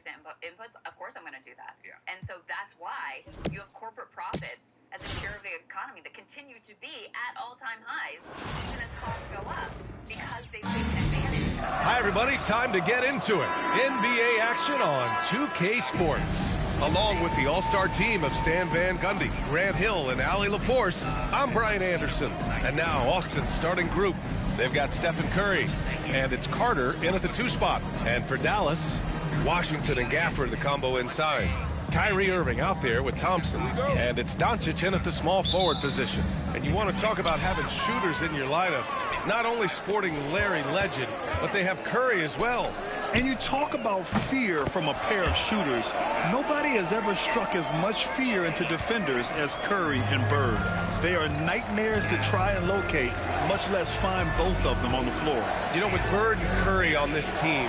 recent inputs, of course I'm going to do that. Yeah. And so that's why you have corporate profits as a share of the economy that continue to be at all-time highs even as costs go up because they've taken advantage of it. Hi, everybody. Time to get into it. NBA action on 2K Sports. Along with the all-star team of Stan Van Gundy, Grant Hill, and Allie LaForce, I'm Brian Anderson. And now Austin's starting group. They've got Stephen Curry, and it's Carter in at the 2 spot. And for Dallas, Washington and Gafford, the combo inside. Kyrie Irving out there with Thompson, and it's Doncic in at the small forward position. And you want to talk about having shooters in your lineup, not only sporting Larry Legend, but they have Curry as well. And you talk about fear from a pair of shooters. Nobody has ever struck as much fear into defenders as Curry and Bird. They are nightmares to try and locate, much less find both of them on the floor. You know, with Bird and Curry on this team,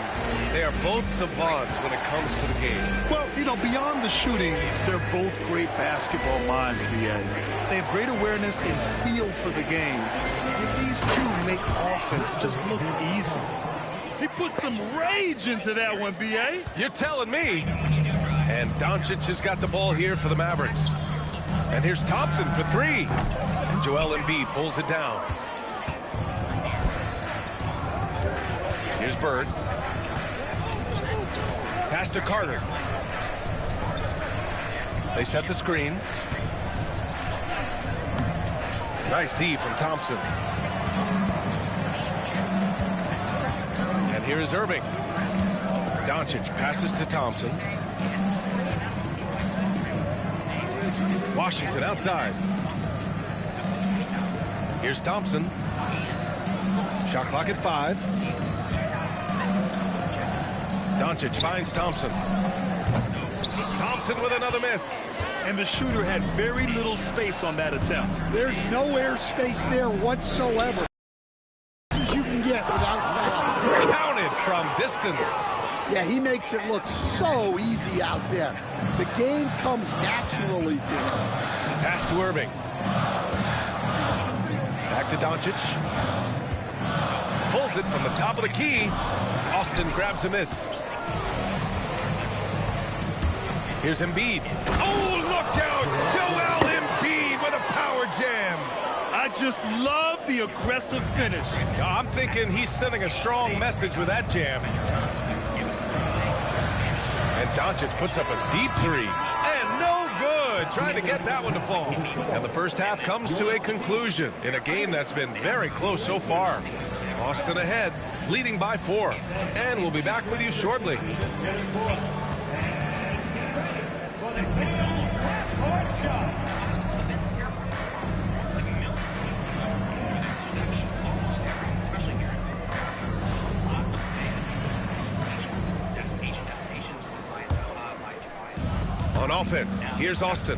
they are both savants when it comes to the game. Well, you know, beyond the shooting, they're both great basketball minds, B.A. They have great awareness and feel for the game. And these two make offense just look easy. He put some rage into that one, B.A. You're telling me. And Doncic has got the ball here for the Mavericks. And here's Thompson for 3. And Joel Embiid pulls it down. Here's Bird. Pass to Carter. They set the screen. Nice D from Thompson. And here is Irving. Doncic passes to Thompson. Washington outside. Here's Thompson. Shot clock at 5. Doncic finds Thompson. Thompson with another miss. And the shooter had very little space on that attempt. There's no air space there whatsoever. As you can get without foul. Counted from distance. Yeah, he makes it look so easy out there. The game comes naturally to him. Pass to Irving. Back to Doncic. Pulls it from the top of the key. Austin grabs a miss. Here's Embiid. Oh, look out! Joel Embiid with a power jam. I just love the aggressive finish. I'm thinking he's sending a strong message with that jam. And Doncic puts up a deep 3. And no good. Trying to get that one to fall. And the first half comes to a conclusion in a game that's been very close so far. Austin ahead, leading by 4. And we'll be back with you shortly. On offense, here's Austin.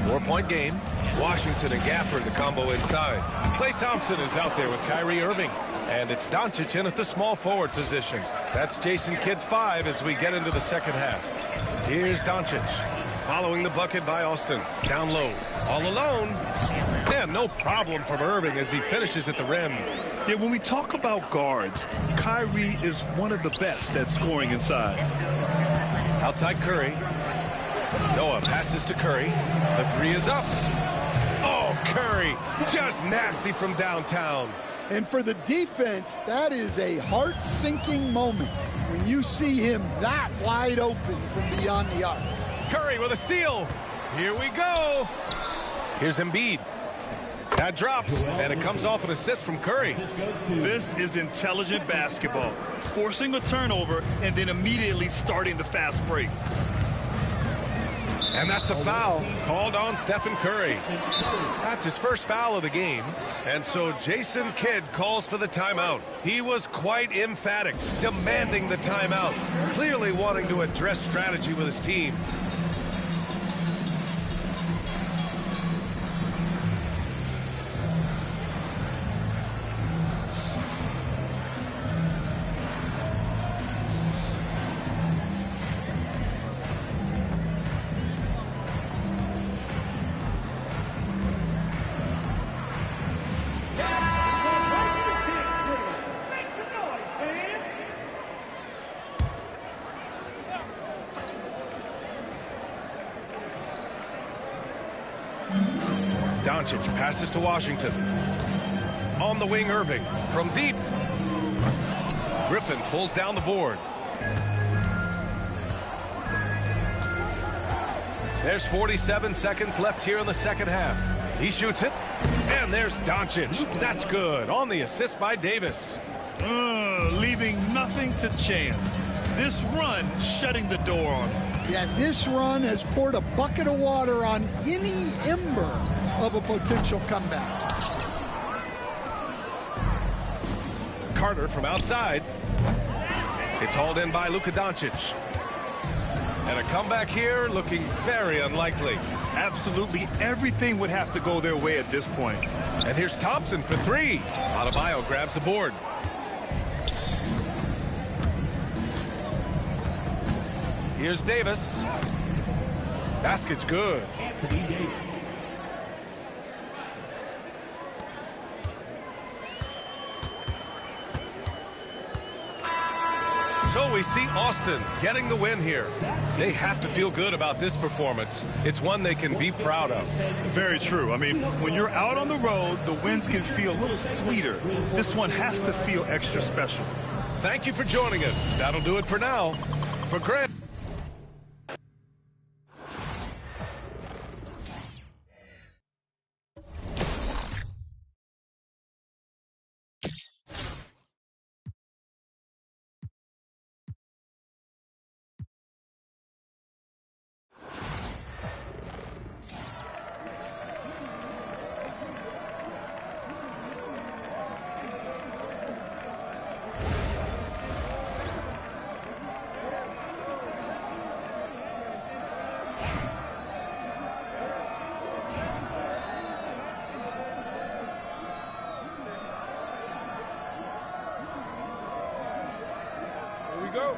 4-point game. Washington and Gafford, the combo inside. Klay Thompson is out there with Kyrie Irving. And it's Doncic in at the small forward position. That's Jason Kidd's 5 as we get into the second half. Here's Doncic. Following the bucket by Austin. Down low. All alone. Man, no problem from Irving as he finishes at the rim. Yeah, when we talk about guards, Kyrie is one of the best at scoring inside. Outside Curry. Noah passes to Curry. The 3 is up. Oh, Curry, just nasty from downtown. And for the defense, that is a heart-sinking moment when you see him that wide open from beyond the arc. Curry with a steal. Here we go. Here's Embiid. That drops, and it comes off an assist from Curry. This is intelligent basketball. Forcing a turnover and then immediately starting the fast break. And that's a foul called on Stephen Curry. That's his first foul of the game. And so Jason Kidd calls for the timeout. He was quite emphatic, demanding the timeout, clearly wanting to address strategy with his team. Doncic passes to Washington. On the wing, Irving from deep. Griffin pulls down the board. There's 47 seconds left here in the second half. He shoots it, and there's Doncic. That's good on the assist by Davis. Leaving nothing to chance. This run shutting the door on him. Yeah, this run has poured a bucket of water on any ember of a potential comeback. Carter from outside. It's hauled in by Luka Doncic. And a comeback here looking very unlikely. Absolutely everything would have to go their way at this point. And here's Thompson for three. Adebayo grabs the board. Here's Davis. Basket's good. So we see Austin getting the win here. They have to feel good about this performance. It's one they can be proud of. Very true. I mean, when you're out on the road, the wins can feel a little sweeter. This one has to feel extra special. Thank you for joining us. That'll do it for now. For Grant. Go.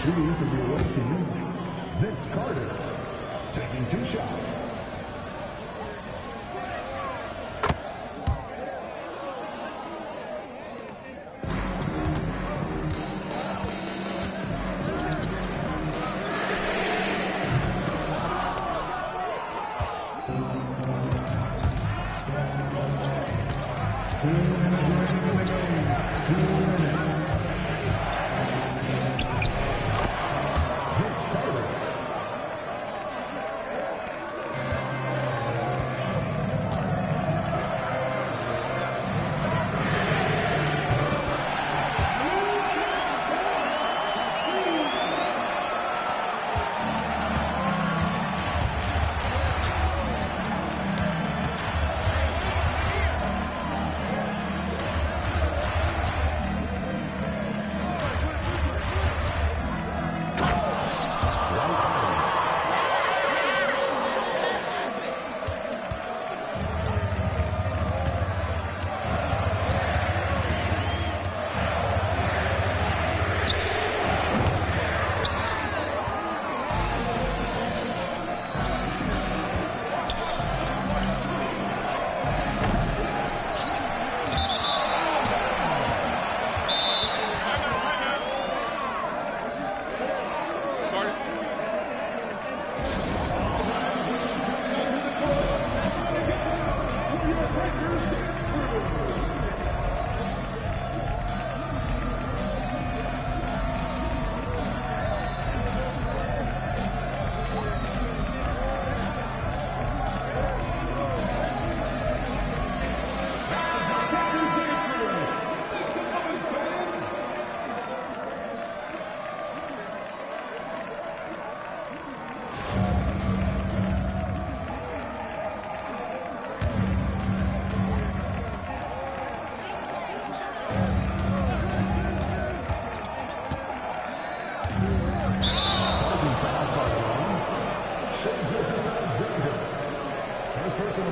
Shooting for the away team, Vince Carter, taking 2 shots.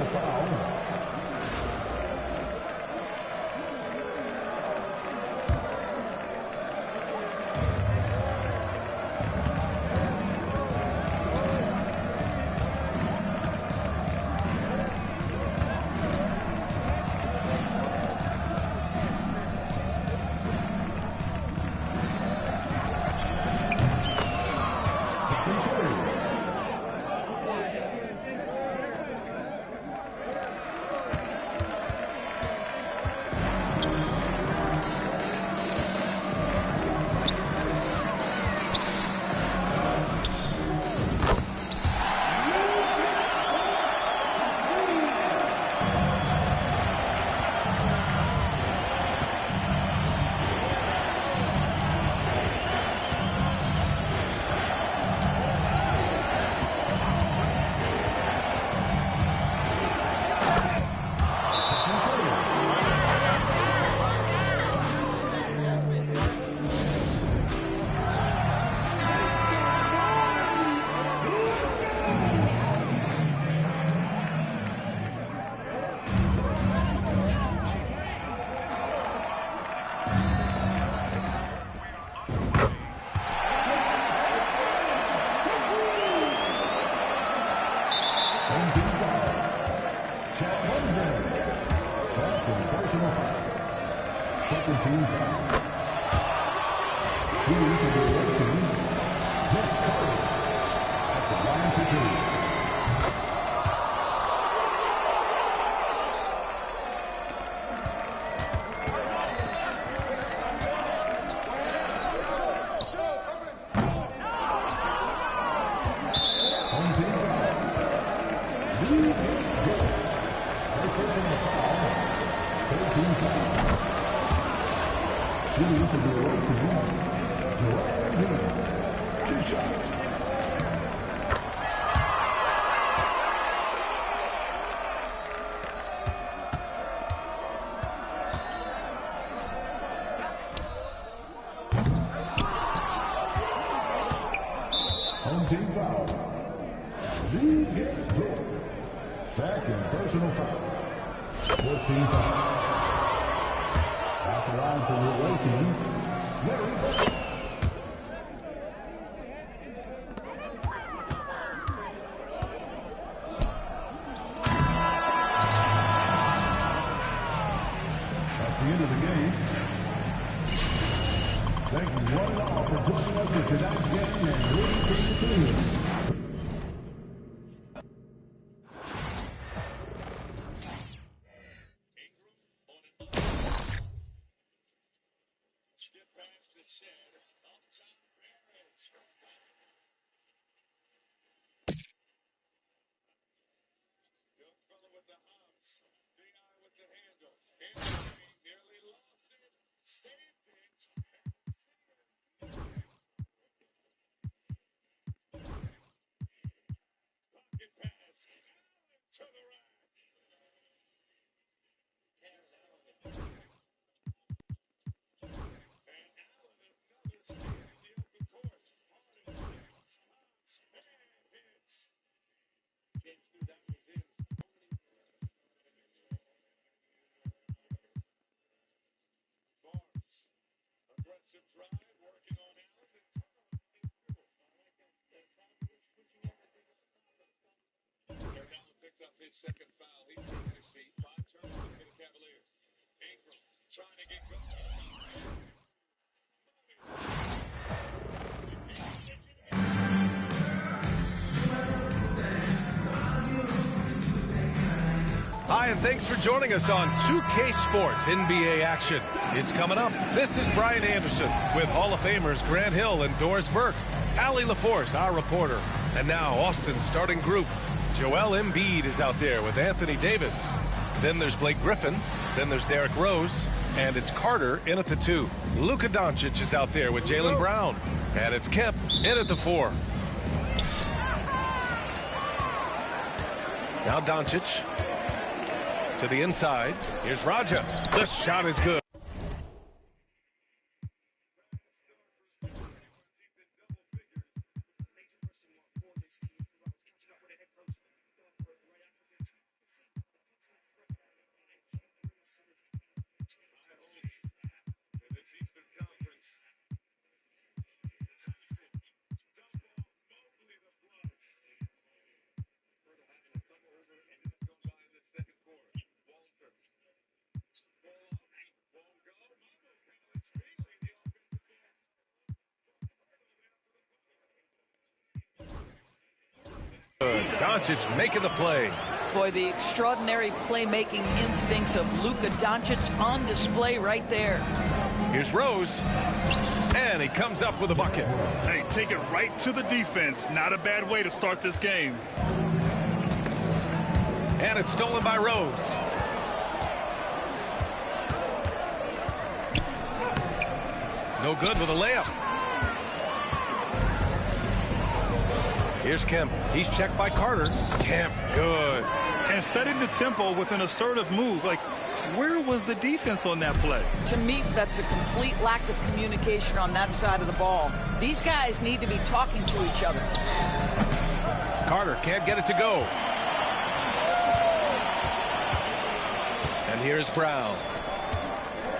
personal foul. Second team foul. Shooting for the away team. Vince Carter at the line for two. Home team foul. Lead is good. First personal foul. Third team foul. Shooting for the away team. Joel Embiid. 2 shots. Home team foul. Lead hits good. Second personal foul. Fourth team foul. At the line for the away team, Larry Bird. That's the end of the game. Thank you one and all for joining us for tonight's game and rooting for your team. Second foul, he takes his seat. 5 turnovers for the Cavaliers. Ingram trying to get going. Hi, and thanks for joining us on 2K Sports NBA action. It's coming up. This is Brian Anderson with Hall of Famers Grant Hill and Doris Burke, Allie LaForce, our reporter, and now Austin's starting group. Joel Embiid is out there with Anthony Davis. Then there's Blake Griffin. Then there's Derrick Rose. And it's Carter in at the 2. Luka Doncic is out there with Jaylen Brown. And it's Kemp in at the 4. Now Doncic to the inside. Here's Raja. The shot is good. Doncic making the play. Boy, the extraordinary playmaking instincts of Luka Doncic on display right there. Here's Rose. And he comes up with a bucket. Hey, take it right to the defense. Not a bad way to start this game. And it's stolen by Rose. No good with a layup. Here's Kemp. He's checked by Carter. Kemp, good. And setting the tempo with an assertive move. Like, where was the defense on that play? To me, that's a complete lack of communication on that side of the ball. These guys need to be talking to each other. Carter can't get it to go. And here's Brown.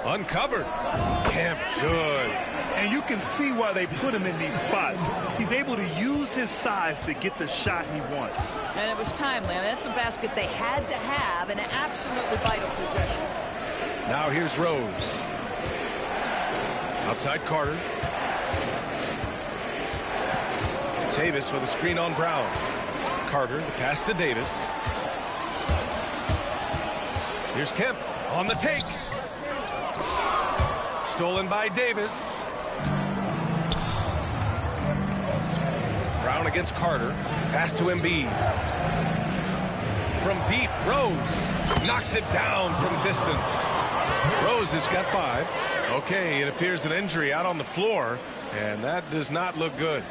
Uncovered. Kemp, good. And you can see why they put him in these spots. He's able to use his size to get the shot he wants. And it was timely. I mean, that's a basket they had to have in an absolutely vital possession. Now here's Rose. Outside Carter. Davis with a screen on Brown. Carter, the pass to Davis. Here's Kemp on the take. Stolen by Davis. Brown against Carter. Pass to Embiid. From deep, Rose knocks it down from distance. Rose has got 5. Okay, it appears an injury out on the floor, and that does not look good.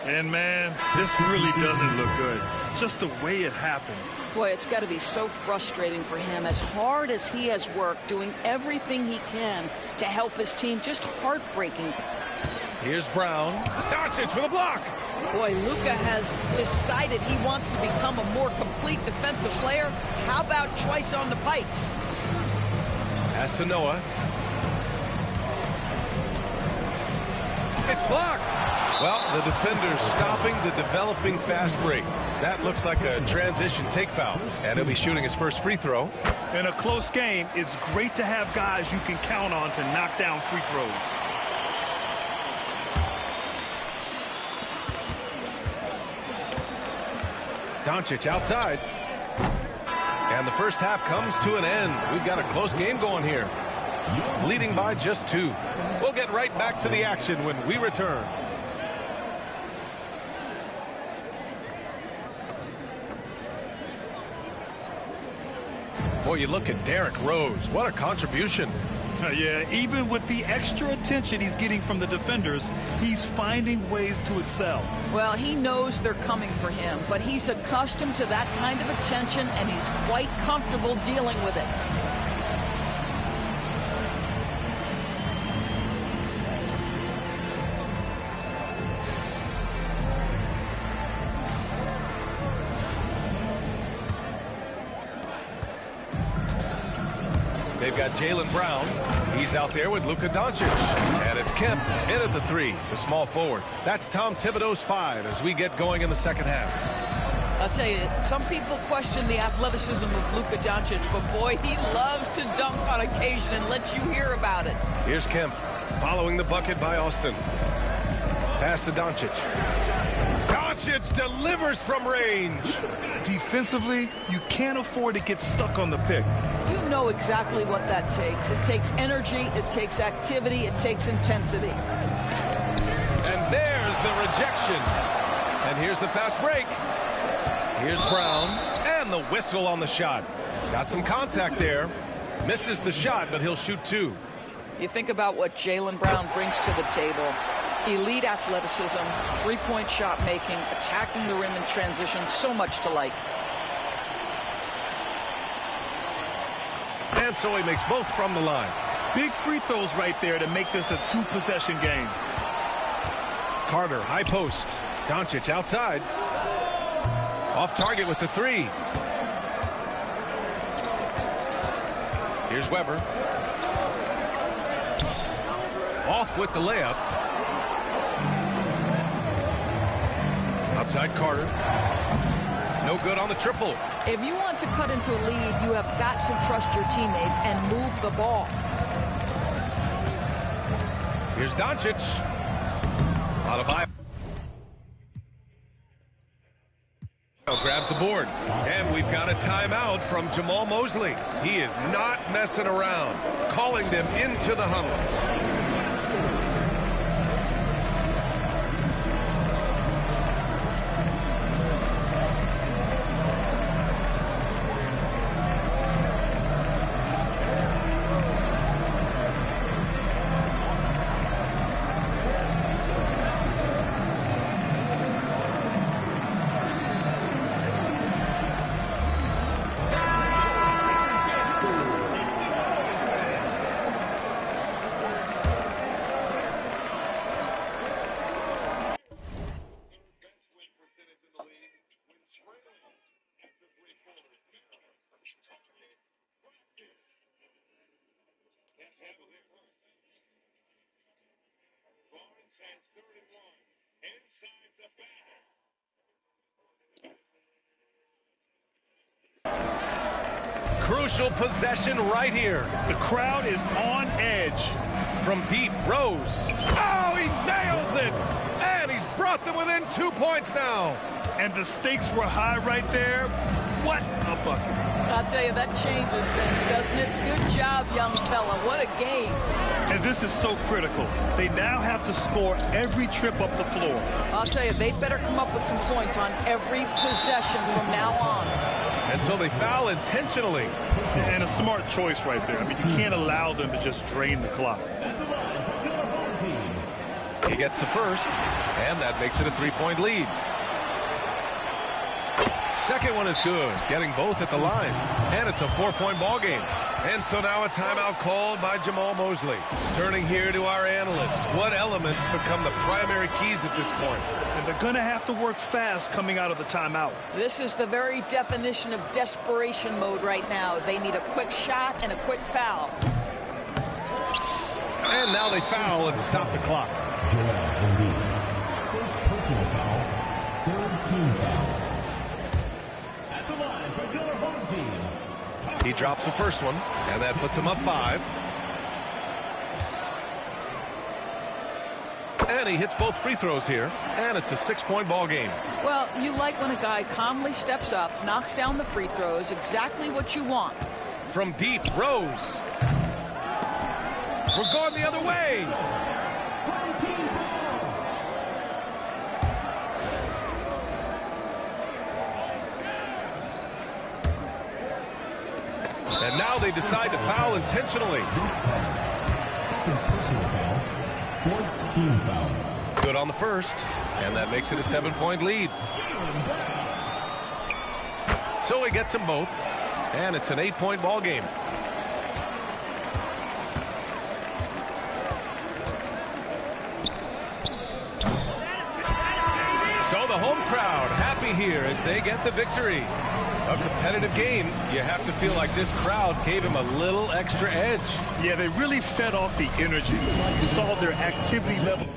And, man, this really doesn't look good. Just the way it happened. Boy, it's got to be so frustrating for him. As hard as he has worked, doing everything he can to help his team, just heartbreaking. Here's Brown. Doncic with a block. Boy, Luka has decided he wants to become a more complete defensive player. How about twice on the pipes? Pass to Noah. It's blocked. Well, the defender's stopping the developing fast break. That looks like a transition take foul. And he'll be shooting his first free throw. In a close game, it's great to have guys you can count on to knock down free throws. Doncic outside. And the first half comes to an end. We've got a close game going here. Leading by just 2. We'll get right back to the action when we return. Boy, you look at Derrick Rose. What a contribution. Yeah, even with the extra attention he's getting from the defenders, he's finding ways to excel. Well, he knows they're coming for him, but he's accustomed to that kind of attention, and he's quite comfortable dealing with it. They've got Jaylen Brown. He's out there with Luka Doncic. And it's Kemp in at the 3, the small forward. That's Tom Thibodeau's 5 as we get going in the second half. I'll tell you, some people question the athleticism of Luka Doncic, but boy, he loves to dunk on occasion and let you hear about it. Here's Kemp following the bucket by Austin. Pass to Doncic. Doncic delivers from range. Defensively, you can't afford to get stuck on the pick. You know exactly what that takes. It takes energy, it takes activity, it takes intensity. And there's the rejection. And here's the fast break. Here's Brown. And the whistle on the shot. Got some contact there. Misses the shot, but he'll shoot 2. You think about what Jaylen Brown brings to the table. Elite athleticism, three-point shot making, attacking the rim in transition, so much to like. And so he makes both from the line. Big free throws right there to make this a 2-possession game. Carter, high post. Doncic outside. Off target with the 3. Here's Weber. Off with the layup. Outside Carter. No good on the triple. If you want to cut into a lead, you have got to trust your teammates and move the ball. Here's Doncic. Grabs the board, and we've got a timeout from Jamal Mosley. He is not messing around, calling them into the huddle. Has 31. Inside to back. Crucial possession right here. The crowd is on edge. From deep, Rose. Oh, he nails it! And he's brought them within 2 points now. And the stakes were high right there. What a bucket. I'll tell you, that changes things, doesn't it? Good job, young fella. What a game. And this is so critical. They now have to score every trip up the floor. I'll tell you, they better come up with some points on every possession from now on. And so they foul intentionally. And a smart choice right there. I mean, you can't allow them to just drain the clock. He gets the first, and that makes it a 3-point lead. Second one is good, getting both at the line. And it's a 4-point ball game. And so now a timeout called by Jamal Mosley. Turning here to our analyst. What elements become the primary keys at this point? And they're going to have to work fast coming out of the timeout. This is the very definition of desperation mode right now. They need a quick shot and a quick foul. And now they foul and stop the clock. First personal foul, third team foul. At the line for your home team. He drops the first one, and that puts him up 5. And he hits both free throws here, and it's a 6-point ball game. Well, you like when a guy calmly steps up, knocks down the free throws, exactly what you want. From deep, Rose. We're going the other way. And now they decide to foul intentionally. Second personal foul, fourth team foul. Good on the first, and that makes it a 7-point lead. So he gets them both, and it's an 8-point ball game. So the home crowd happy here as they get the victory. A competitive game, you have to feel like this crowd gave him a little extra edge. Yeah, they really fed off the energy. You saw their activity level.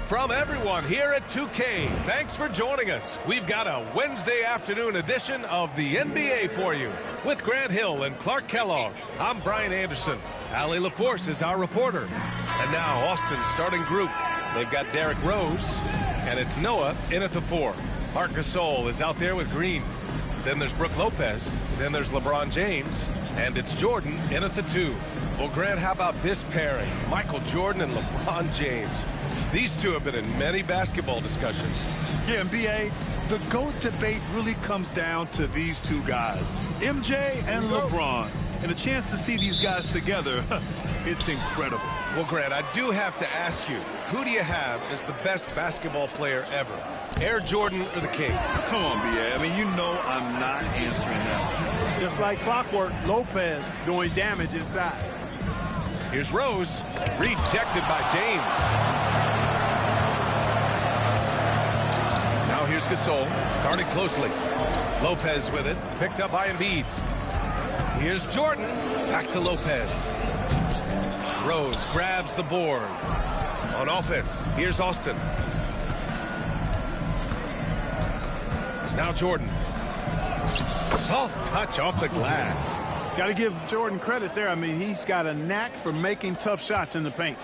from everyone here at 2K. Thanks for joining us. We've got a Wednesday afternoon edition of the NBA for you. With Grant Hill and Clark Kellogg, I'm Brian Anderson. Allie LaForce is our reporter. And now Austin's starting group. They've got Derrick Rose, and it's Noah in at the 4. Marc Gasol is out there with Green. Then there's Brook Lopez. Then there's LeBron James. And it's Jordan in at the 2. Well, Grant, how about this pairing? Michael Jordan and LeBron James. These two have been in many basketball discussions. Yeah, NBA, the GOAT debate really comes down to these two guys, MJ and LeBron. And a chance to see these guys together, it's incredible. Well, Grant, I do have to ask you, who do you have as the best basketball player ever? Air Jordan or the King? Come on, B.A. I mean, you know I'm not answering that. Just like clockwork, Lopez doing damage inside. Here's Rose, rejected by James. Now here's Gasol, guarded closely. Lopez with it, picked up by Embiid. Here's Jordan, back to Lopez. Rose grabs the board. On offense, here's Austin. Now Jordan. Soft touch off the glass. Got to give Jordan credit there. I mean, he's got a knack for making tough shots in the paint.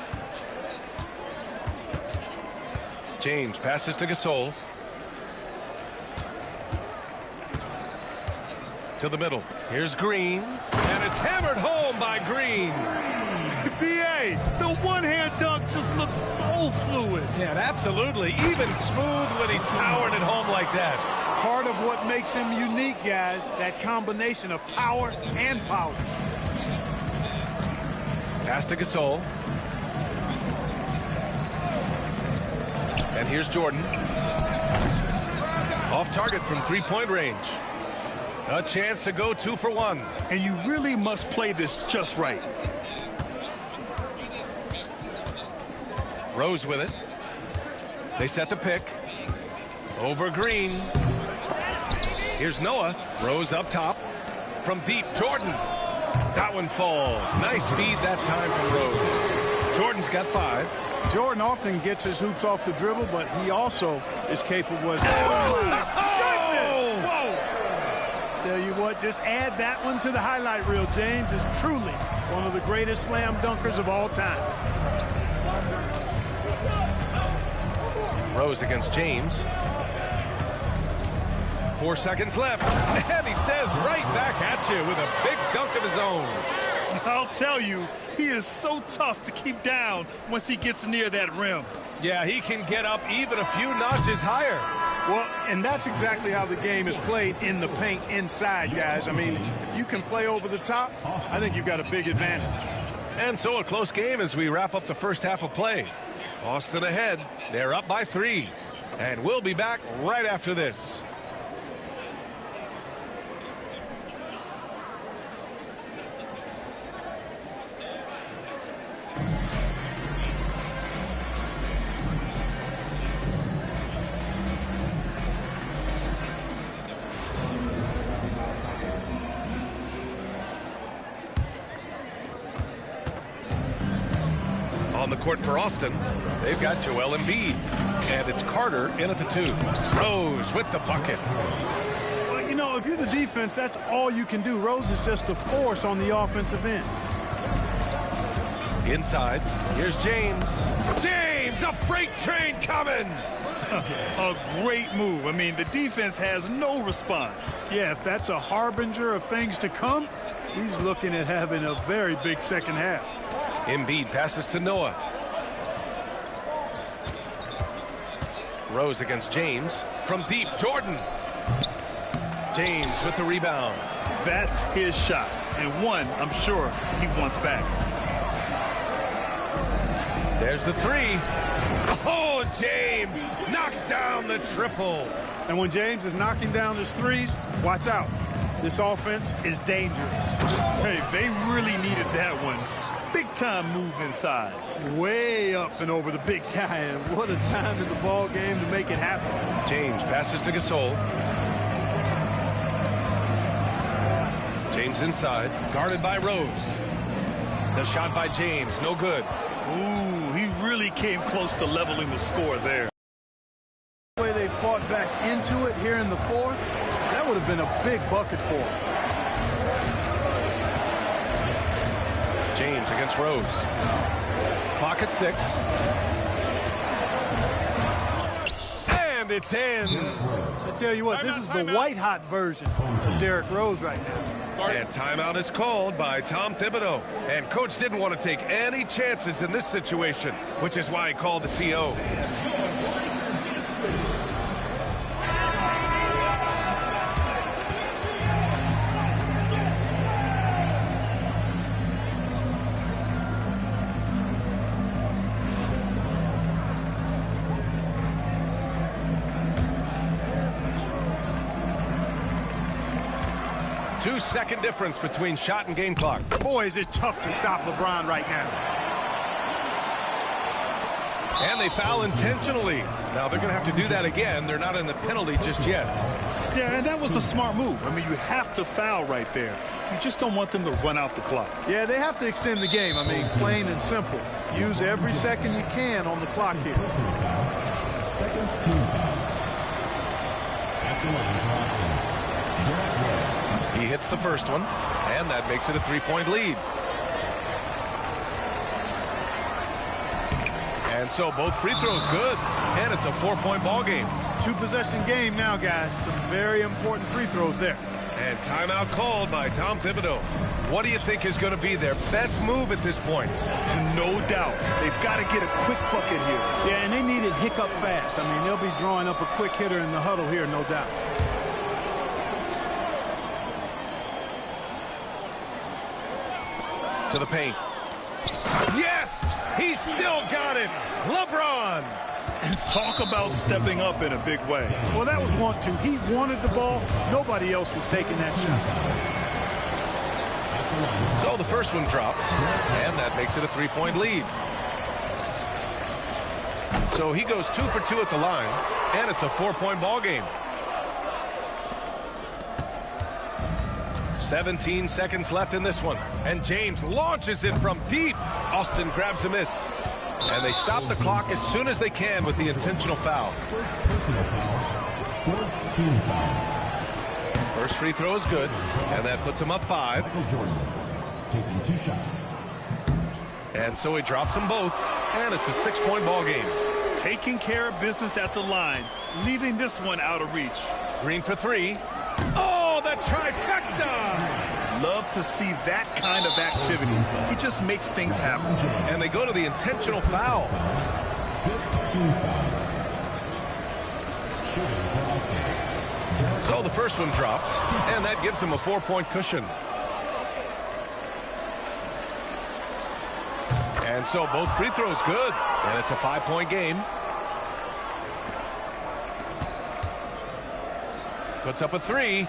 James passes to Gasol. To the middle. Here's Green. And it's hammered home by Green. B.A., the one-hand dunk just looks so fluid. Yeah, absolutely. Even smooth when he's powering it home like that. Part of what makes him unique, guys, that combination of power and power. Pass to Gasol. And here's Jordan. Off target from three-point range. A chance to go 2 for 1. And you really must play this just right. Rose with it. They set the pick. Over Green. Here's Noah. Rose up top. From deep, Jordan. That one falls. Nice feed that time from Rose. Jordan's got 5. Jordan often gets his hoops off the dribble, but he also is capable of... Tell you what, just add that one to the highlight reel. James is truly one of the greatest slam dunkers of all time. Rose against James. 4 seconds left. And he says right back at you with a big dunk of his own. I'll tell you, he is so tough to keep down once he gets near that rim. Yeah, he can get up even a few notches higher. Well, and that's exactly how the game is played in the paint inside, guys. I mean, if you can play over the top, I think you've got a big advantage. And so a close game as we wrap up the first half of play. Austin ahead. They're up by 3. And we'll be back right after this. On the court for Austin, they've got Joel Embiid. And it's Carter in at the 2. Rose with the bucket. Well, you know, if you're the defense, that's all you can do. Rose is just a force on the offensive end. Inside, here's James. James, a freight train coming! A great move. I mean, the defense has no response. Yeah, if that's a harbinger of things to come, he's looking at having a very big second half. Embiid passes to Noah. Rose against James. From deep, Jordan. James with the rebound. That's his shot. And one, I'm sure, he wants back. There's the 3. Oh, James knocks down the triple. And when James is knocking down his threes, watch out. This offense is dangerous. Hey, they really needed that one. Big time move inside. Way up and over the big guy, and what a time in the ball game to make it happen. James passes to Gasol. James inside, guarded by Rose. The shot by James, no good. Ooh, he really really came close to leveling the score there. The way they fought back into it here in the fourth, that would have been a big bucket for them. James against Rose. Clock at 6. And it's in. I tell you what, this is the white-hot version of Derrick Rose right now. And timeout is called by Tom Thibodeau. And coach didn't want to take any chances in this situation, which is why he called the TO. Two-second difference between shot and game clock. Boy, is it tough to stop LeBron right now. And they foul intentionally. Now they're going to have to do that again. They're not in the penalty just yet. Yeah, and that was a smart move. I mean, you have to foul right there. You just don't want them to run out the clock. Yeah, they have to extend the game. I mean, plain and simple. Use every second you can on the clock here. Second team foul. At the line for Austin, Derrick Rose. He hits the first one, and that makes it a 3-point lead. And so both free throws good, and it's a 4-point ball game. Two-possession game now, guys. Some very important free throws there. And timeout called by Tom Thibodeau. What do you think is going to be their best move at this point? No doubt. They've got to get a quick bucket here. Yeah, and they need it hiccup fast. I mean, they'll be drawing up a quick hitter in the huddle here, no doubt. To the paint. Yes! He's still got it! LeBron! And talk about stepping up in a big way. Well, that was 1-2. He wanted the ball. Nobody else was taking that shot. So the first one drops, and that makes it a 3-point lead. So he goes 2 for 2 at the line, and it's a 4-point ball game. 17 seconds left in this one, and James launches it from deep. Austin grabs a miss, and they stop the clock as soon as they can with the intentional foul. First personal foul. 14 fouls. First free throw is good, and that puts him up 5. Michael Jordan taking 2 shots. And so he drops them both, and it's a 6-point ball game. Taking care of business at the line, leaving this one out of reach. Green for 3. Oh, the trifecta! Love to see that kind of activity. He just makes things happen. And they go to the intentional foul. 15 fouls. Shooting for Austin. So the first one drops, and that gives him a 4-point cushion. And so both free throws good, and it's a 5-point game. Puts up a 3.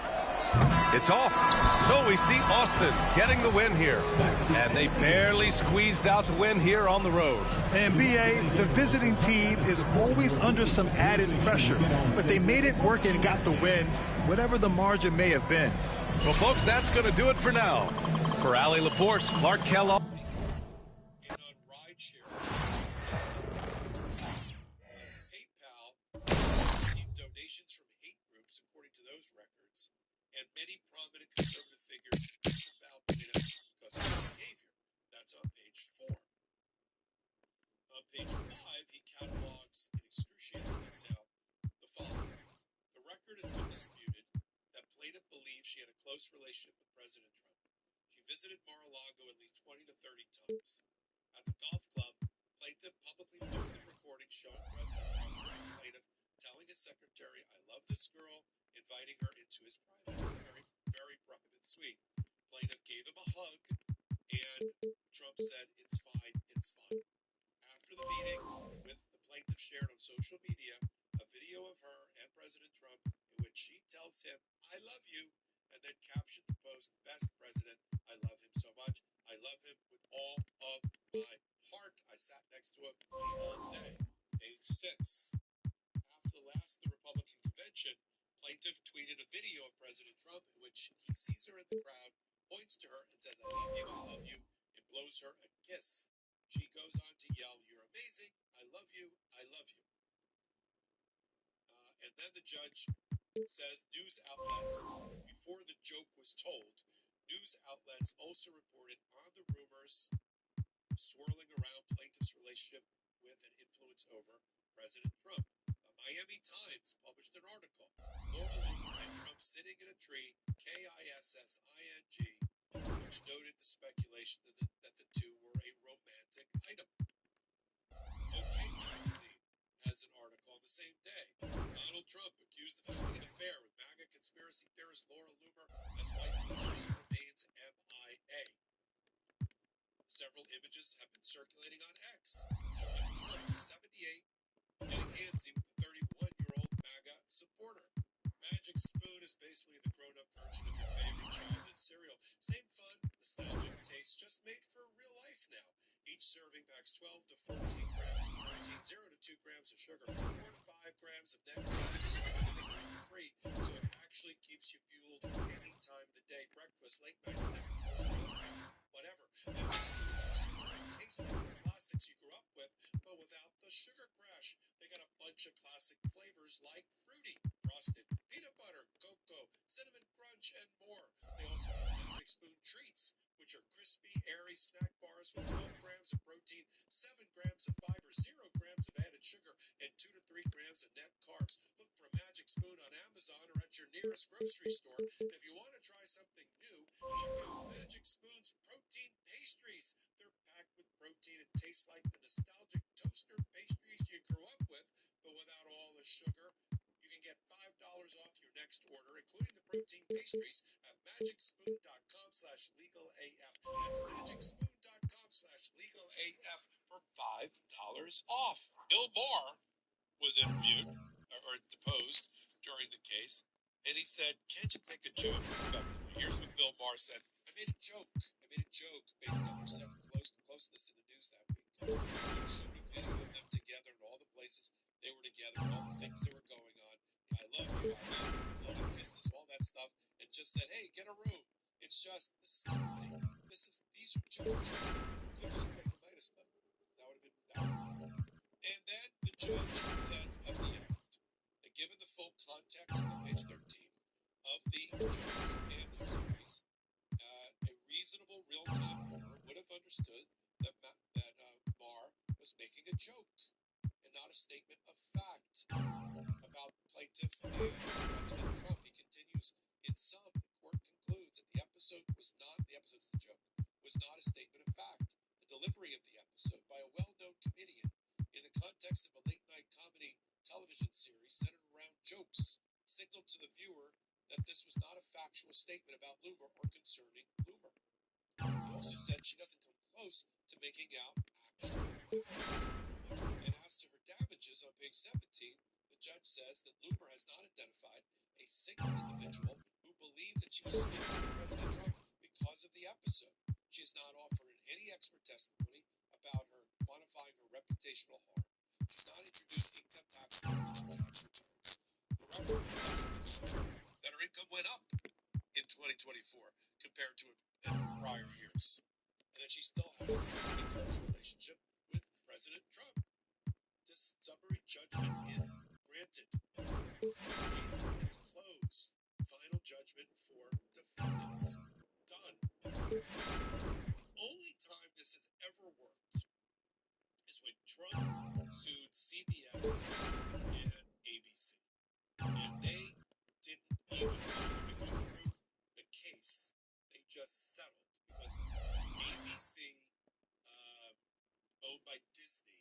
It's off. So we see Austin getting the win here. And they barely squeezed out the win here on the road. And BA, the visiting team is always under some added pressure. But they made it work and got the win, whatever the margin may have been. Well, folks, that's going to do it for now. For Allie LaForce, Clark Kellogg. And on rideshare, PayPal received donations from hate groups, according to those records, and many prominent conservative figures disavowed plaintiff because of their behavior. That's on page 4. On page 5, he catalogs in excruciating detail the following. The record is undisputed that plaintiff believed she had a close relationship with President Trump. She visited Mar-a-Lago at least 20 to 30 times. At the golf club, plaintiff publicly posted recordings showing President Trump and plaintiff telling his secretary, "I love this girl," inviting her into his private, very private suite. Plaintiff gave him a hug, and Trump said, "It's fine, it's fine." After the meeting, with the plaintiff shared on social media a video of her and President Trump in which she tells him, "I love you," and then captioned the post, "Best president, I love him so much. I love him with all of my heart. I sat next to him all day." Page 6. After the Republican convention, plaintiff tweeted a video of President Trump in which he sees her in the crowd, points to her, and says, "I love you, and blows her a kiss. She goes on to yell, "You're amazing. I love you. I love you. And then the judge says news outlets, before the joke was told, news outlets also reported on the rumors swirling around plaintiff's relationship with and influence over President Trump. The Miami Times published an article, Laura Loomer and Trump sitting in a tree, Kissing, which noted the speculation that the two were a romantic item. OK Magazine has an article on the same day. Donald Trump accused of having an affair with MAGA conspiracy theorist Laura Loomer as wife remains MIA. Several images have been circulating on X showing Trump 78 getting handsy with the 31-year-old MAGA supporter. Magic Spoon is basically the grown-up version of your favorite childhood cereal. Same fun, nostalgic taste, just made for real life now. Each serving packs 12 to 14 grams of protein, 0 to 2 grams of sugar, 4 to 5 grams of net carbs, free, so it actually keeps you fueled any time of the day, breakfast, late night snack, whatever. Magic Spoon is the cereal tastes like the classics you grew up with, but without the sugar crash. They got a bunch of classic flavors like fruity, frosted, peanut butter, cocoa, cinnamon crunch, and more. They also have Magic Spoon treats, which are crispy, airy snack bars with 12 grams of protein, 7 grams of fiber, 0 grams of added sugar, and 2 to 3 grams of net carbs. Look for Magic Spoon on Amazon or at your nearest grocery store. And if you want to try something new, check out Magic Spoon's protein pastries. They're packed with protein and taste like the nostalgic toaster pastries you grew up with, but without all the sugar. You can get $5 off your next order, including the protein pastries, at magicspoon.com/legalaf. That's magicspoon.com/legalaf for $5 off. Bill Maher was interviewed or deposed during the case, and he said, "Can't you take a joke effectively?" Here's what Bill Maher said: I made a joke based on their separate closeness in the news that week. I showed a video of them together in all the places they were together, all the things that were going on. I love you, blowing kisses, all that stuff, and just said, "Hey, get a room." It's just, this is comedy. These are jokes. Could have just played the Midas number. That would have been fun. And then the judge says at the end that given the full context on page 13 of the joke and the series, a reasonable real-time viewer would have understood that Maher was making a joke and not a statement of fact about plaintiff and President Trump. He continues, in sum, the court concludes that the episode's the joke, was not a statement of fact. The delivery of the episode by a well-known comedian in the context of a late-night comedy television series centered around jokes signaled to the viewer that this was not a factual statement about Loomer or concerning Loomer. He also said she doesn't come close to making out actual facts. And as to her damages on page 17, the judge says that Loomer has not identified a single individual who believed that she was sleeping with President Trump because of the episode. She has not offered any expert testimony about her quantifying her reputational harm. She's not introduced income tax statements or tax returns. The record reflects the contrary, that her income went up in 2024 compared to in prior years, and that she still has a close relationship with President Trump. This summary judgment is granted. The case is closed. Final judgment for defendants. Done. The only time this has ever worked is when Trump sued CBS and ABC. And they didn't even bother to go through the case. They just settled because ABC, owned by Disney,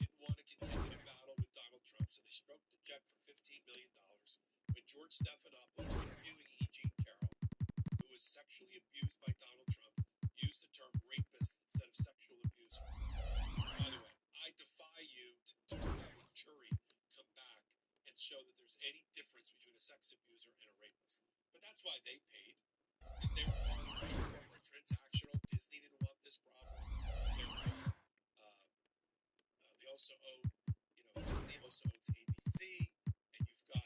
didn't want to continue to battle with Donald Trump, so they stroked the jet for $15 million when George Stephanopoulos, interviewing E. Jean Carroll, who was sexually abused by Donald Trump, used the term rapist instead of sexual abuse. By the way, I defy you to have a jury come back and show that there's any difference between a sex abuser and a rapist. But that's why they paid, because they were part of the corporate transactional. Disney didn't want this problem. They also own, Disney also owns ABC, and you've got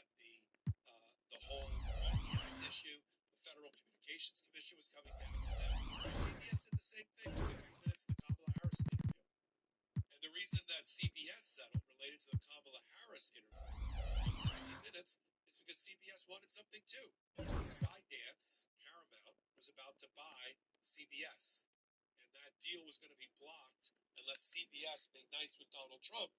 the whole broadcast issue. The Federal Communications Commission was coming down on that. CBS did the same thing. 60 Minutes, the Kamala Harris interview. And the reason that into the Kamala Harris interview on 60 Minutes is because CBS wanted something too. Skydance, Paramount, was about to buy CBS, and that deal was going to be blocked unless CBS made nice with Donald Trump.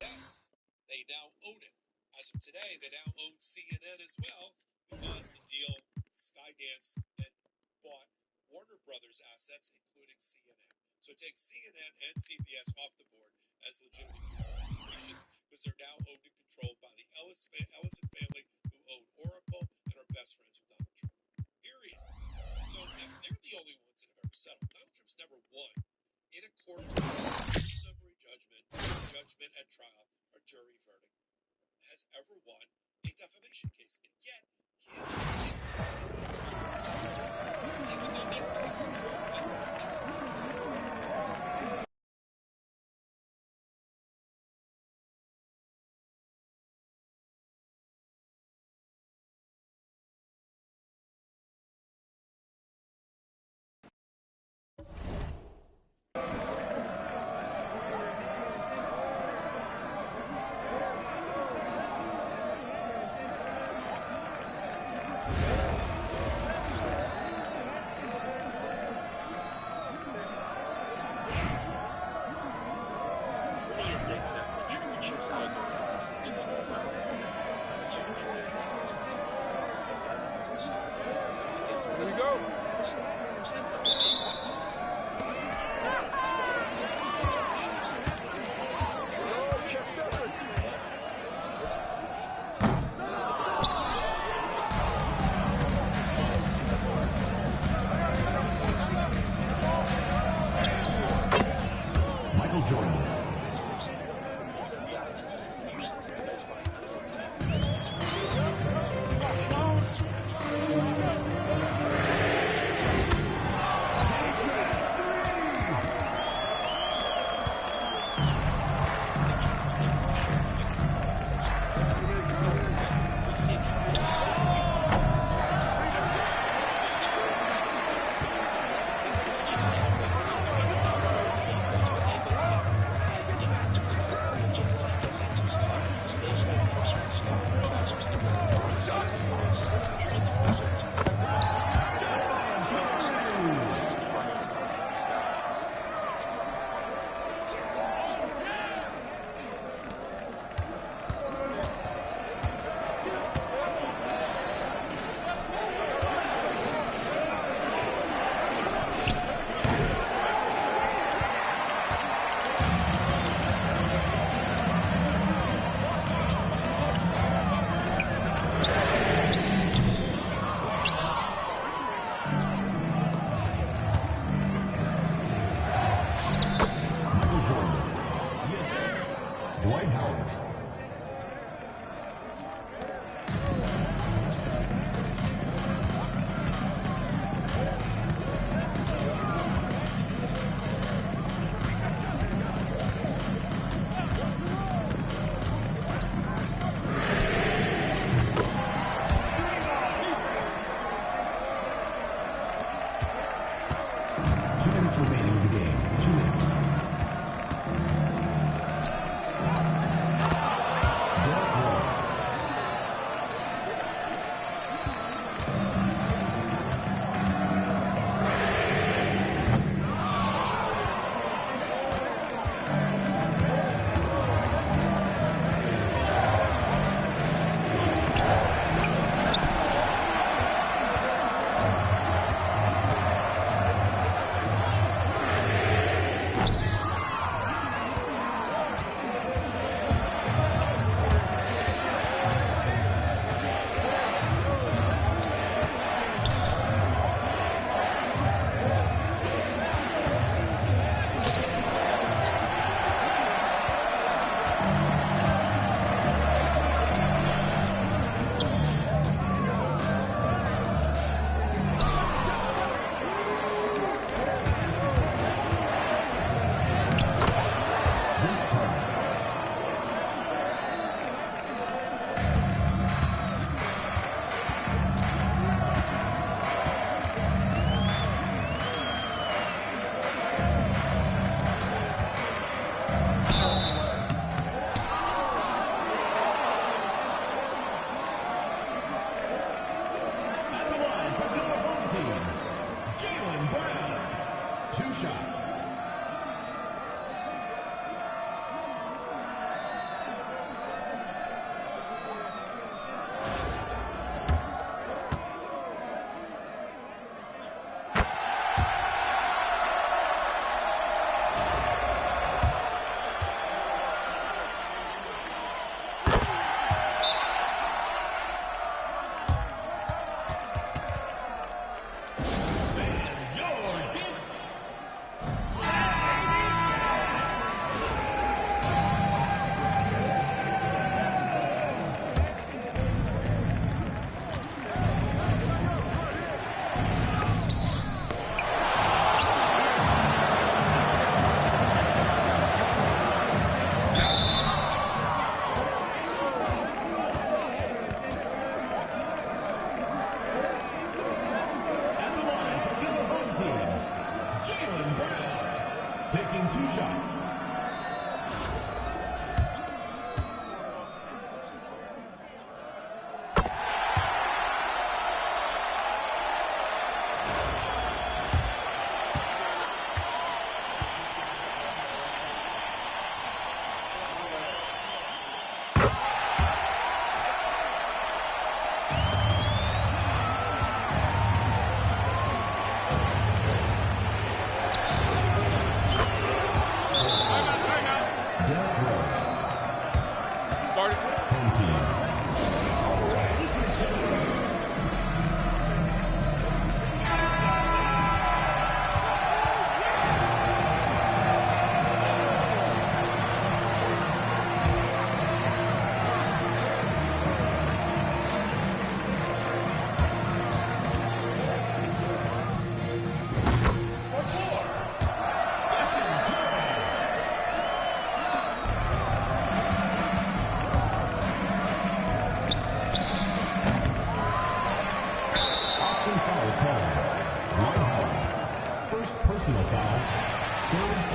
Yes, they now own it. As of today, they now own CNN as well because the deal, Skydance then bought Warner Brothers assets, including CNN. So take CNN and CBS off the board as legitimate news organizations because they're now owned and controlled by the Ellison family, who own Oracle and are best friends with Donald Trump. Period. So they're the only ones that have ever settled. Donald Trump's never won in a court of law, summary judgment, judgment at trial, or jury verdict, has ever won a defamation case. And yet, his kids continue to even though they have four best judges.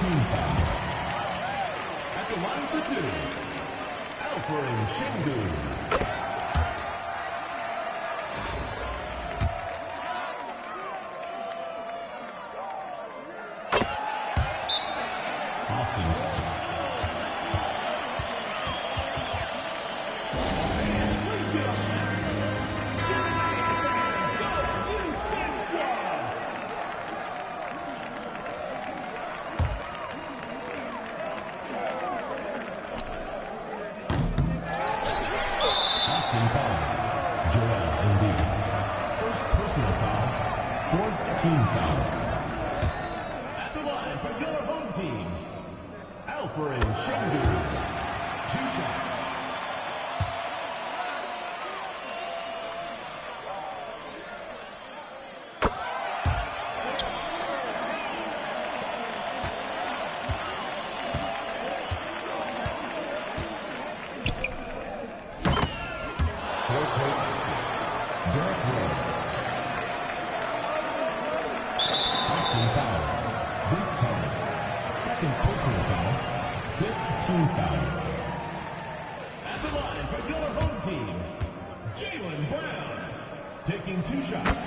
foul. At the line for two, Alfred Shingu. Austin. Team foul. At the line for your home team, Alfred Shingu. 2 shots. Second personal foul, 5th team foul. At the line for your home team, Jaylen Brown, taking 2 shots.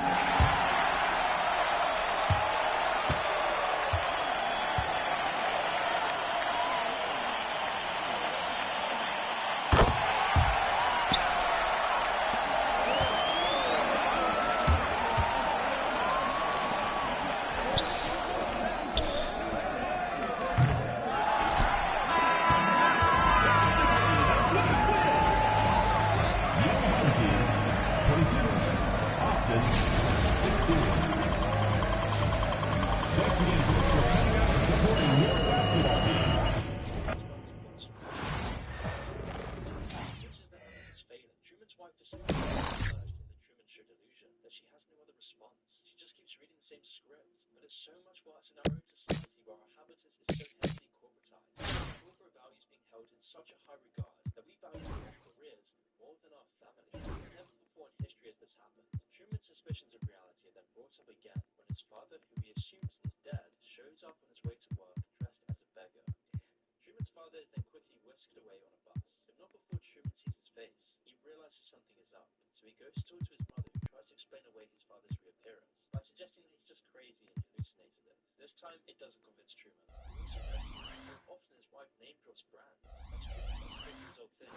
Such a high regard that we value our careers more than our family. Never before in history has this happened. Truman's suspicions of reality are then brought up again when his father, who he assumes is dead, shows up on his way to work dressed as a beggar. Truman's father is then quickly whisked away on a bus, but not before Truman sees his face. He realizes something is up, so he goes to talk to his mother, who tries to explain away his father's reappearance by suggesting that he's just crazy and hallucinated it. This time, it doesn't convince Truman. He also notices how often his wife name drops Brand. That's Truman's most result thing.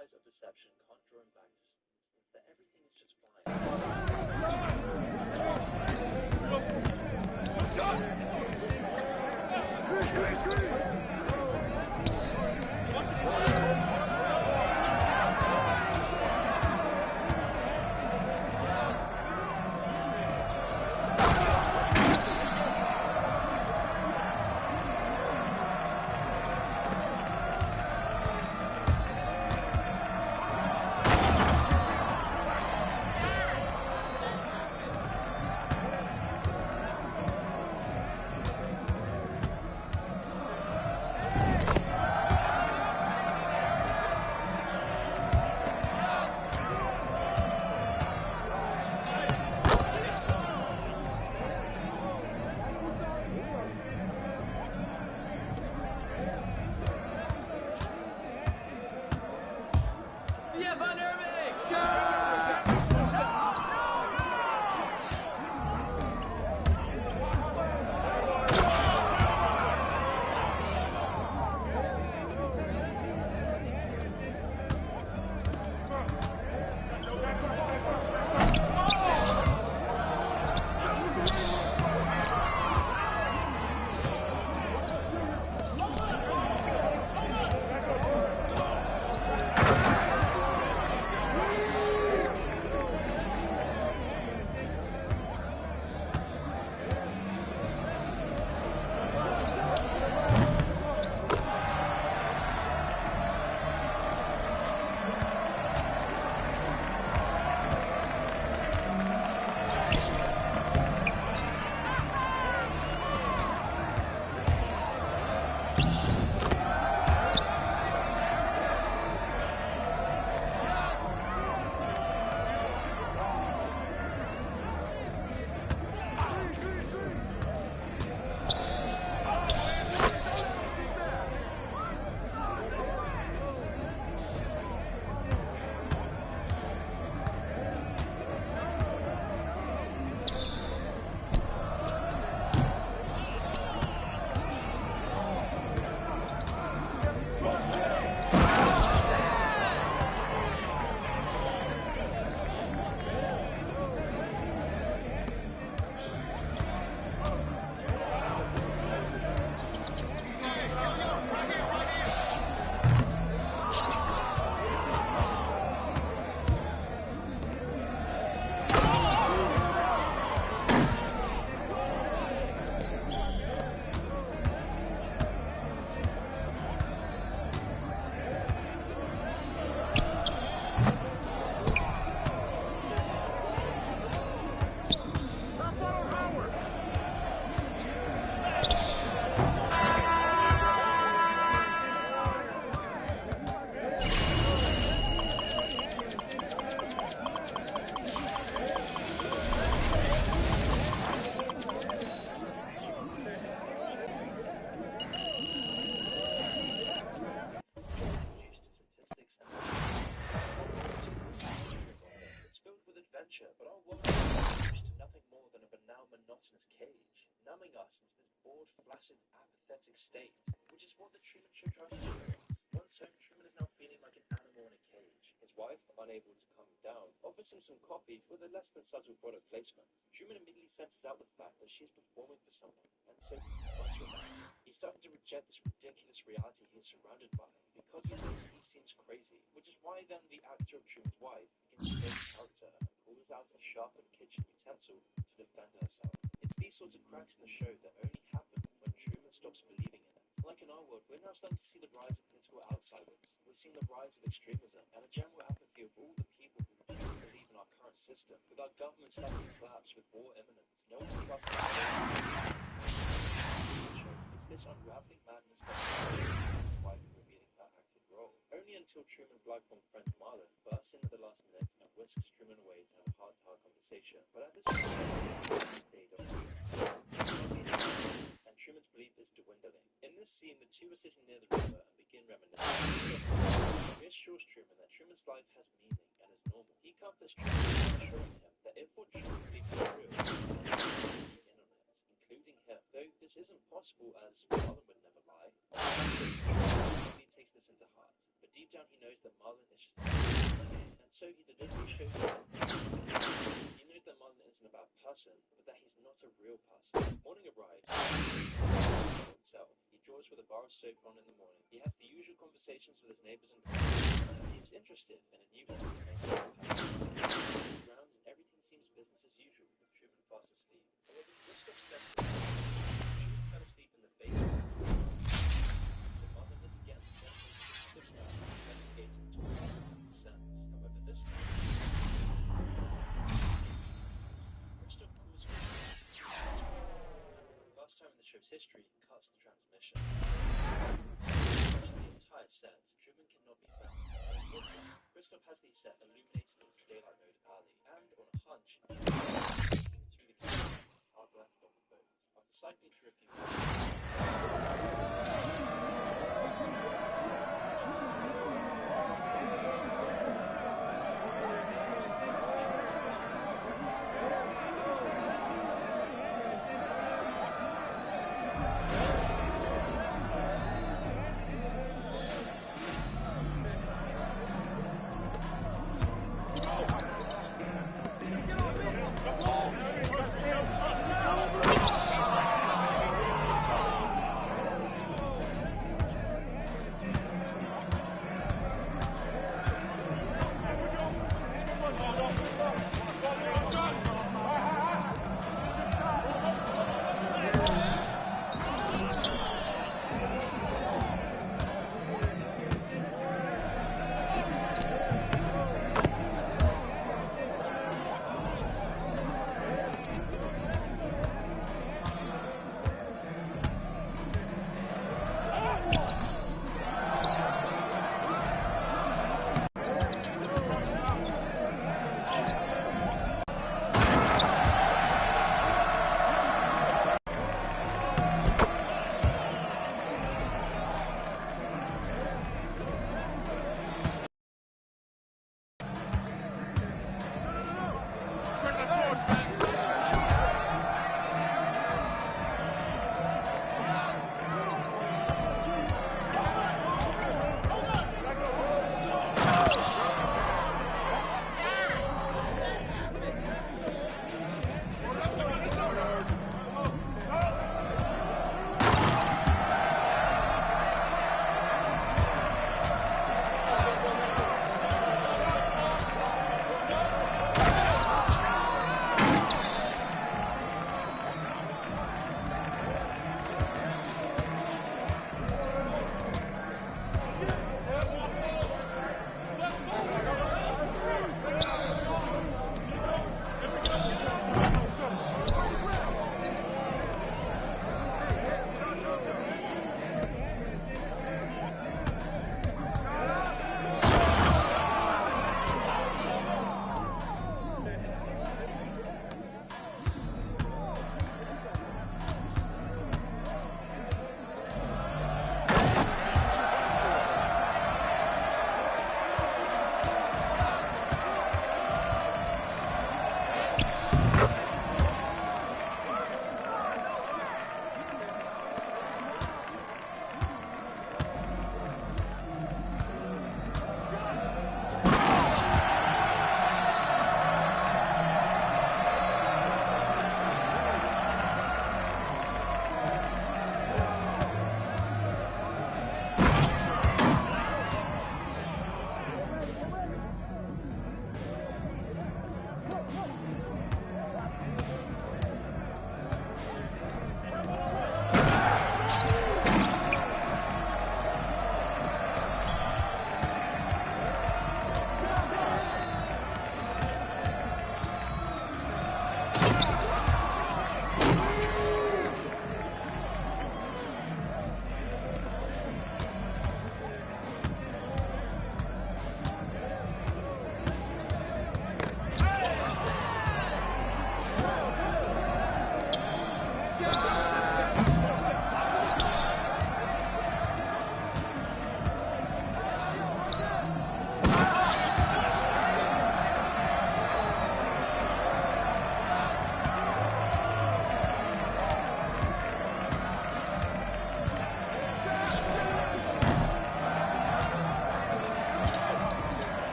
Of deception conjure him back to since that everything is just fine. lulling us into this bored, flaccid, apathetic state, which is what the Truman Show tries to show us. Once home, Truman is now feeling like an animal in a cage. His wife, unable to calm him down, offers him some coffee with a less than subtle product placement. Truman immediately senses out the fact that she is performing for someone, and so he confronts her about it. He's starting to reject this ridiculous reality he is surrounded by, because he thinks he seems crazy, which is why then the actor of Truman's wife begins to play the character and pulls out a sharpened kitchen utensil to defend herself. It's these sorts of cracks in the show that only happen when Truman stops believing in it. Like in our world, we're now starting to see the rise of political outsiders. We're seeing the rise of extremism and a general apathy of all the people who refuse to believe in our current system. With our government starting to collapse, with war imminent, no one trusts us. It's this unraveling madness that his wife revealing her active role. Only until Truman's lifelong friend Marlon bursts in at the last minute and whisks Truman away to have a heart-to-heart conversation. But at this point, they don't. And Truman's belief is dwindling. In this scene, the two are sitting near the river and begin reminiscing. Reassures Truman that Truman's life has meaning and is normal. He comforts Truman, assuring him that if what Truman believes is real, he will be in on it, including him. Though this isn't possible, as Marlon would never lie. He takes this into heart, but deep down he knows that Marlon is just a game, and so he deliberately shows him. He knows that Marlon isn't about person, but that he's not a real person. Morning arrives. Himself. He draws with a bar of soap on in the morning. He has the usual conversations with his neighbors and colleagues. He seems interested in a new one. Around and everything seems business as usual, with Truman fast asleep. However, Christoph says Truman fell asleep in the basement. So Marlon is again sent to Christoph's house to investigate him to consent. However, this time Christoph calls for first time in the show's history, cuts the transmission. The entire set, Truman cannot be found. Christoph has the set illuminated into daylight mode early, and on a hunch, looking through the camera, are left on the boat. After cycling through a few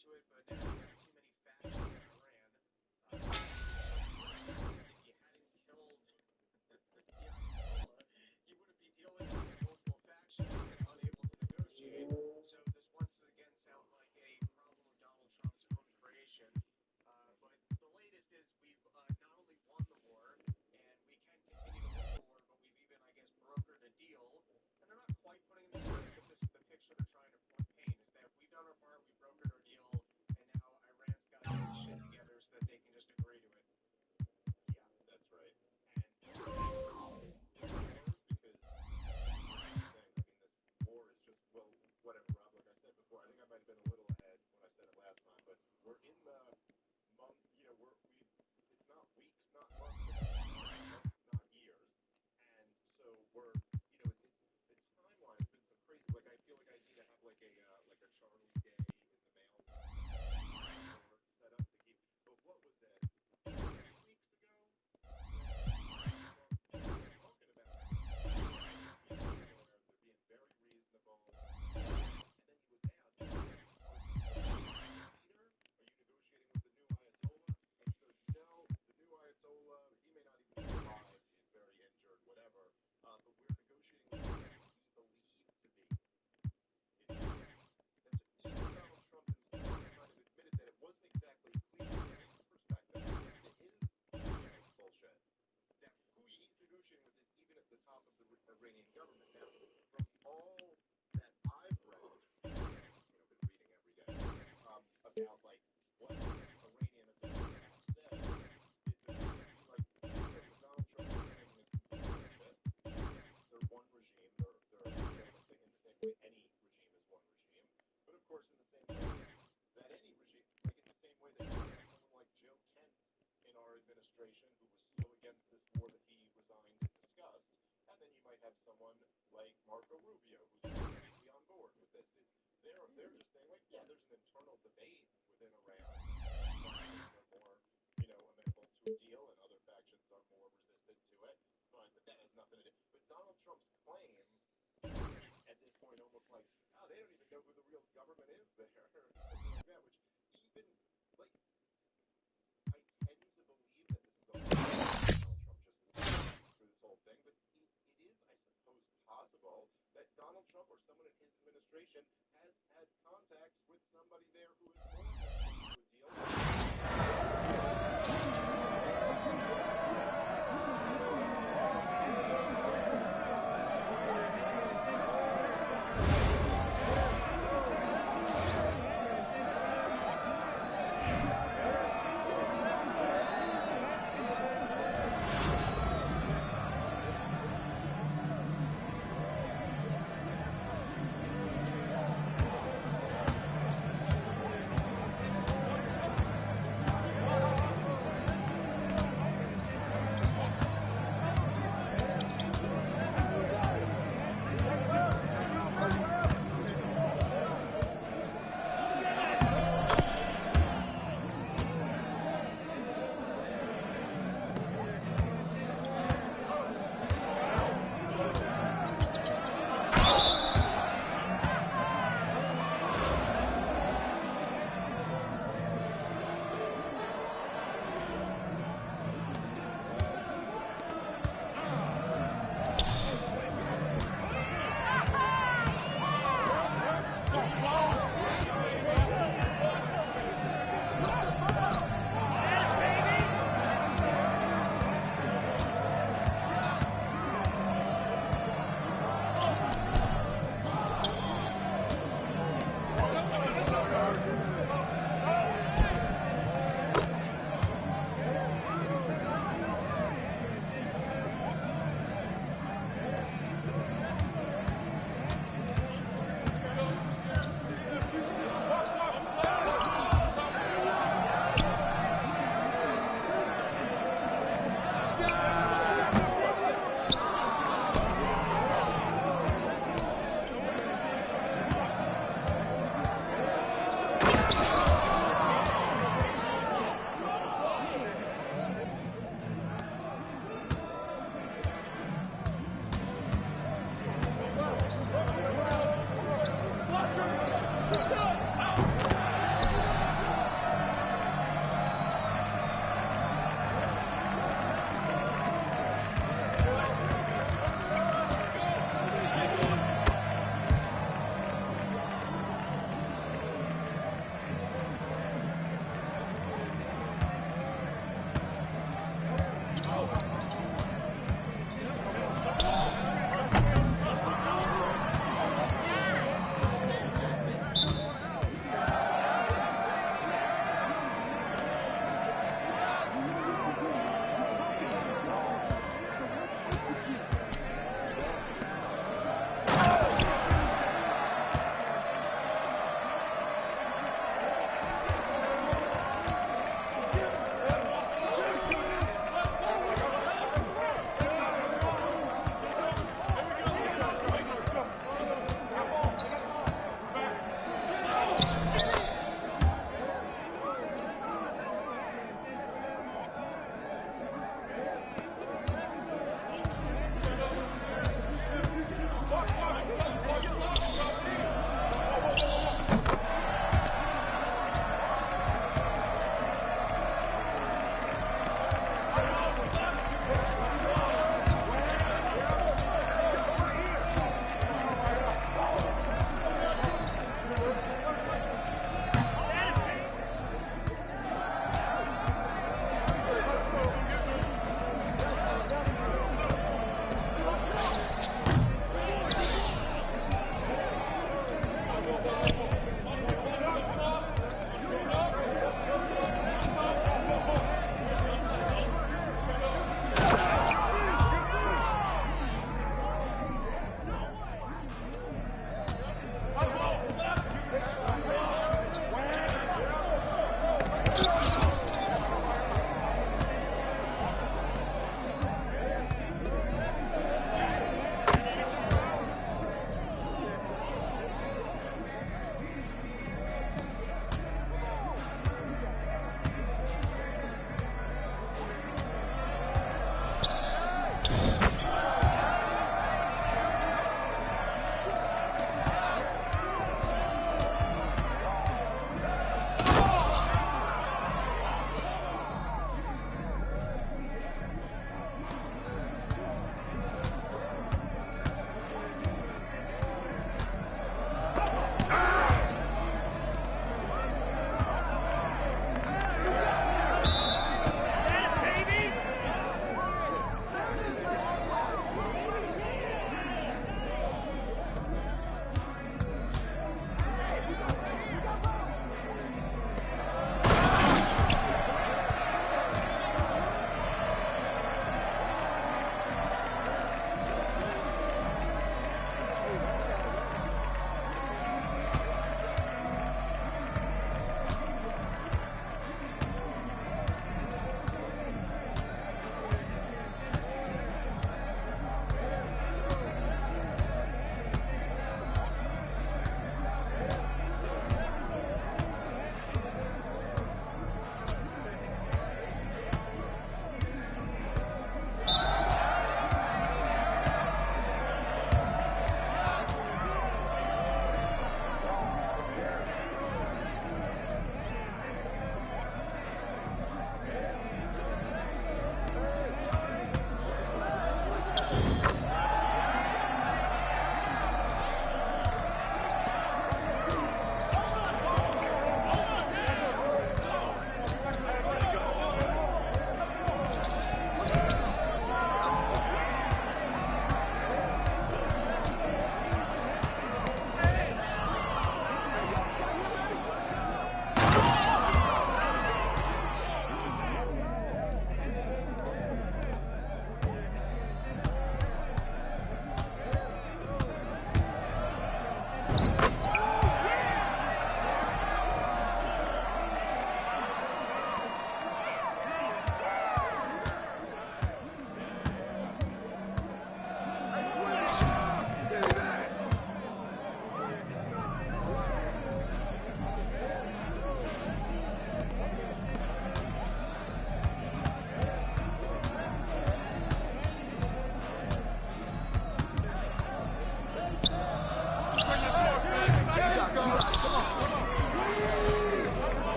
To it, but now there's too many factions in Iran. If you hadn't killed the Ayatollah, you wouldn't be dealing with multiple factions and unable to negotiate. So this once again sounds like a problem of Donald Trump's own creation. But the latest is we've not only won the war, and we can continue to win the war, but we've even, I guess, brokered a deal. And they're not quite putting in the script, but this is the picture they're trying to paint, is that we've done our part, we brokered our deal, and now Iran's got to get shit together so that they can just agree to it. Yeah, that's right. And because this war is just, well, whatever, Rob, like I said before, I think I might have been a little ahead when I said it last time, but we're in the month, it's not weeks, not months, months, not years. And so we're, it's timeline has been so crazy. Like, I feel like I need to have like a Charlie Day in the mail report set up to keep. But what was that? 3 weeks ago? Talking about it. They're being very reasonable. And then he was asked, are you the leader? Are you negotiating with the new Ayatollah? And he goes, no, the new Ayatollah, he may not even be alive. He's very injured, whatever. But we're negotiating with him. Donald Trump himself kind of admitted that it wasn't exactly clear from his perspective to his bullshit that who he's negotiating with is even at the top of the Iranian government. Now, from all that I've read, been reading every day, about like what Iranian officials have said, is there seems to be like what Donald Trump is saying is complete bullshit. They're one regime. They're in the same way any regime is one regime. But of course, in the same way that any regime, like in the same way that you might have someone like Joe Kent in our administration who was so against this war that he resigned in disgust, and then you might have someone like Marco Rubio who's completely on board with this. They're just saying like, yeah, there's an internal debate within Iran. Some factions are more, amenable to a deal, and other factions are more resistant to it. But that has nothing to do. But Donald Trump's claim at this point almost like, they don't even know who the real government is there, or something like that, which even, like, I tend to believe that this is a Donald Trump just is through this whole thing, but it is, I suppose, possible that Donald Trump or someone in his administration has had contacts with somebody there who is more